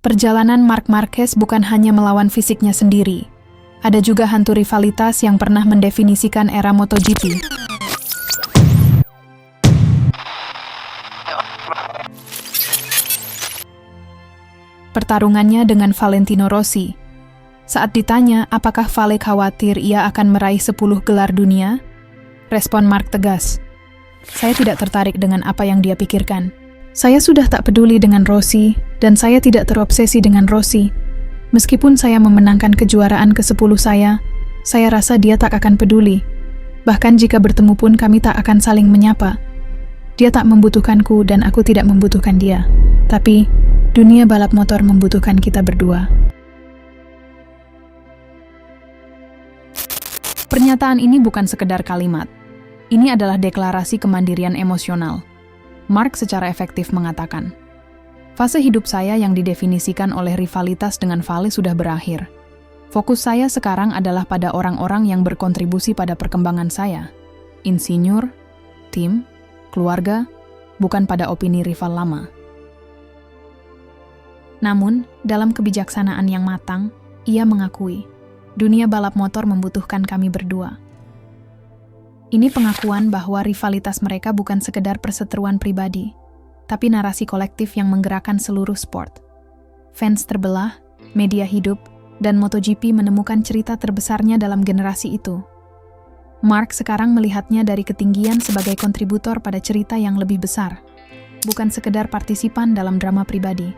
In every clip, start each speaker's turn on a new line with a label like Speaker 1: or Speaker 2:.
Speaker 1: Perjalanan Marc Marquez bukan hanya melawan fisiknya sendiri. Ada juga hantu rivalitas yang pernah mendefinisikan era MotoGP. Pertarungannya dengan Valentino Rossi. Saat ditanya apakah Vale khawatir ia akan meraih 10 gelar dunia, respon Marc tegas, "Saya tidak tertarik dengan apa yang dia pikirkan. Saya sudah tak peduli dengan Rossi, dan saya tidak terobsesi dengan Rossi. Meskipun saya memenangkan kejuaraan ke-10 saya rasa dia tak akan peduli. Bahkan jika bertemu pun kami tak akan saling menyapa. Dia tak membutuhkanku dan aku tidak membutuhkan dia. Tapi, dunia balap motor membutuhkan kita berdua." Pernyataan ini bukan sekedar kalimat. Ini adalah deklarasi kemandirian emosional. Marc secara efektif mengatakan, "Fase hidup saya yang didefinisikan oleh rivalitas dengan Vale sudah berakhir. Fokus saya sekarang adalah pada orang-orang yang berkontribusi pada perkembangan saya. Insinyur, tim, keluarga, bukan pada opini rival lama." Namun, dalam kebijaksanaan yang matang, ia mengakui, dunia balap motor membutuhkan kami berdua. Ini pengakuan bahwa rivalitas mereka bukan sekedar perseteruan pribadi, tapi narasi kolektif yang menggerakkan seluruh sport. Fans terbelah, media hidup, dan MotoGP menemukan cerita terbesarnya dalam generasi itu. Marc sekarang melihatnya dari ketinggian sebagai kontributor pada cerita yang lebih besar, bukan sekedar partisipan dalam drama pribadi.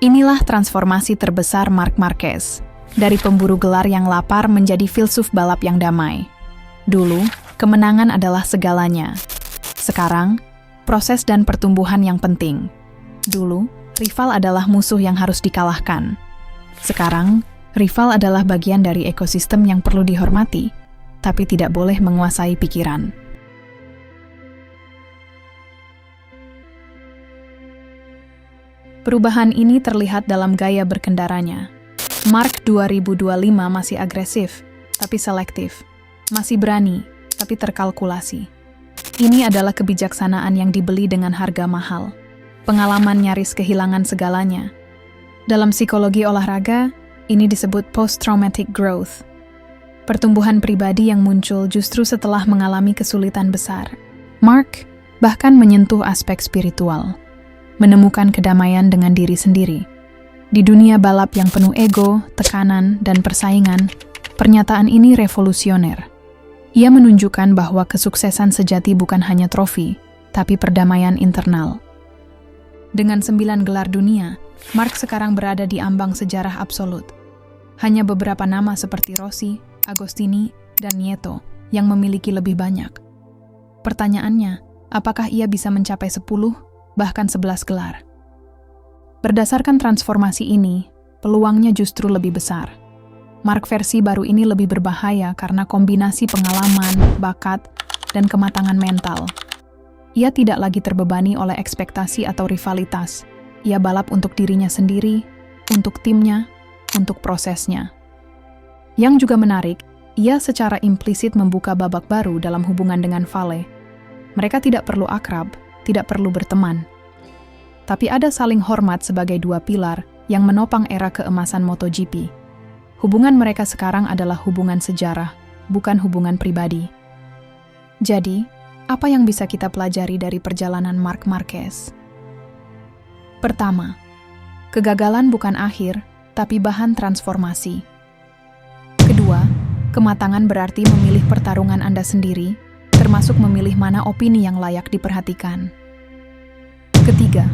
Speaker 1: Inilah transformasi terbesar Marc Marquez, dari pemburu gelar yang lapar menjadi filsuf balap yang damai. Dulu, kemenangan adalah segalanya. Sekarang, proses dan pertumbuhan yang penting. Dulu, rival adalah musuh yang harus dikalahkan. Sekarang, rival adalah bagian dari ekosistem yang perlu dihormati, tapi tidak boleh menguasai pikiran. Perubahan ini terlihat dalam gaya berkendaranya. Marc 2025 masih agresif, tapi selektif. Masih berani, tapi terkalkulasi. Ini adalah kebijaksanaan yang dibeli dengan harga mahal. Pengalaman nyaris kehilangan segalanya. Dalam psikologi olahraga, ini disebut post-traumatic growth. Pertumbuhan pribadi yang muncul justru setelah mengalami kesulitan besar. Marc bahkan menyentuh aspek spiritual, menemukan kedamaian dengan diri sendiri. Di dunia balap yang penuh ego, tekanan, dan persaingan, pernyataan ini revolusioner. Ia menunjukkan bahwa kesuksesan sejati bukan hanya trofi, tapi perdamaian internal. Dengan 9 gelar dunia, Marc sekarang berada di ambang sejarah absolut. Hanya beberapa nama seperti Rossi, Agostini, dan Nieto yang memiliki lebih banyak. Pertanyaannya, apakah ia bisa mencapai 10, bahkan 11 gelar? Berdasarkan transformasi ini, peluangnya justru lebih besar. Marc versi baru ini lebih berbahaya karena kombinasi pengalaman, bakat, dan kematangan mental. Ia tidak lagi terbebani oleh ekspektasi atau rivalitas. Ia balap untuk dirinya sendiri, untuk timnya, untuk prosesnya. Yang juga menarik, ia secara implisit membuka babak baru dalam hubungan dengan Vale. Mereka tidak perlu akrab, tidak perlu berteman. Tapi ada saling hormat sebagai dua pilar yang menopang era keemasan MotoGP. Hubungan mereka sekarang adalah hubungan sejarah, bukan hubungan pribadi. Jadi, apa yang bisa kita pelajari dari perjalanan Marc Marquez? Pertama, kegagalan bukan akhir, tapi bahan transformasi. Kedua, kematangan berarti memilih pertarungan Anda sendiri, termasuk memilih mana opini yang layak diperhatikan. Ketiga,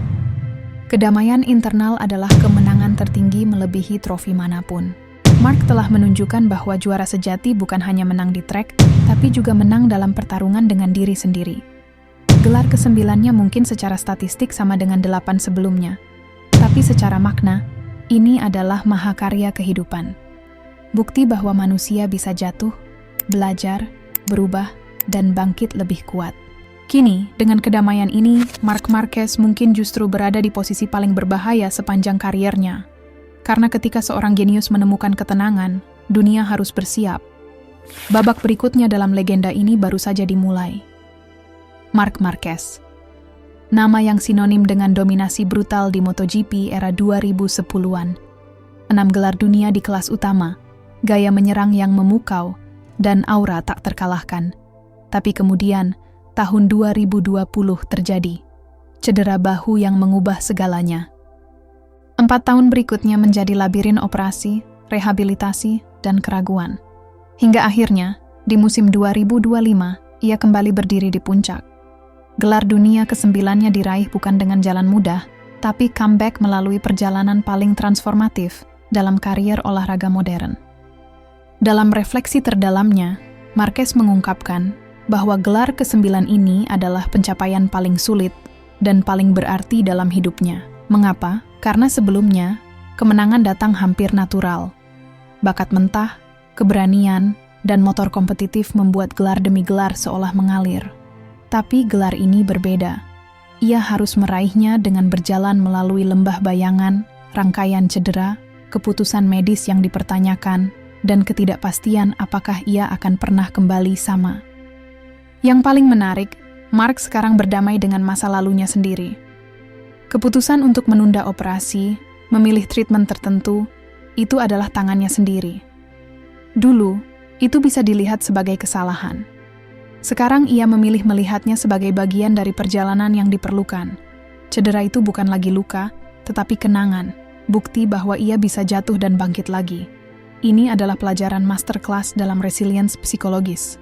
Speaker 1: kedamaian internal adalah kemenangan tertinggi melebihi trofi manapun. Marc telah menunjukkan bahwa juara sejati bukan hanya menang di trek, tapi juga menang dalam pertarungan dengan diri sendiri. Gelar ke-9-nya mungkin secara statistik sama dengan 8 sebelumnya, tapi secara makna, ini adalah mahakarya kehidupan. Bukti bahwa manusia bisa jatuh, belajar, berubah, dan bangkit lebih kuat. Kini, dengan kedamaian ini, Marc Marquez mungkin justru berada di posisi paling berbahaya sepanjang kariernya. Karena ketika seorang jenius menemukan ketenangan, dunia harus bersiap. Babak berikutnya dalam legenda ini baru saja dimulai. Marc Marquez. nama yang sinonim dengan dominasi brutal di MotoGP era 2010-an. 6 gelar dunia di kelas utama, gaya menyerang yang memukau, dan aura tak terkalahkan. Tapi kemudian, tahun 2020 terjadi. Cedera bahu yang mengubah segalanya. 4 tahun berikutnya menjadi labirin operasi, rehabilitasi, dan keraguan. Hingga akhirnya, di musim 2025, ia kembali berdiri di puncak. Gelar dunia ke-9-nya diraih bukan dengan jalan mudah, tapi comeback melalui perjalanan paling transformatif dalam karier olahraga modern. Dalam refleksi terdalamnya, Marquez mengungkapkan bahwa gelar ke-9 ini adalah pencapaian paling sulit dan paling berarti dalam hidupnya. Mengapa? Karena sebelumnya, kemenangan datang hampir natural. Bakat mentah, keberanian, dan motor kompetitif membuat gelar demi gelar seolah mengalir. Tapi gelar ini berbeda. Ia harus meraihnya dengan berjalan melalui lembah bayangan, rangkaian cedera, keputusan medis yang dipertanyakan, dan ketidakpastian apakah ia akan pernah kembali sama. Yang paling menarik, Mark sekarang berdamai dengan masa lalunya sendiri. Keputusan untuk menunda operasi, memilih treatment tertentu, itu adalah tangannya sendiri. Dulu, itu bisa dilihat sebagai kesalahan. Sekarang ia memilih melihatnya sebagai bagian dari perjalanan yang diperlukan. Cedera itu bukan lagi luka, tetapi kenangan, bukti bahwa ia bisa jatuh dan bangkit lagi. Ini adalah pelajaran masterclass dalam resilience psikologis.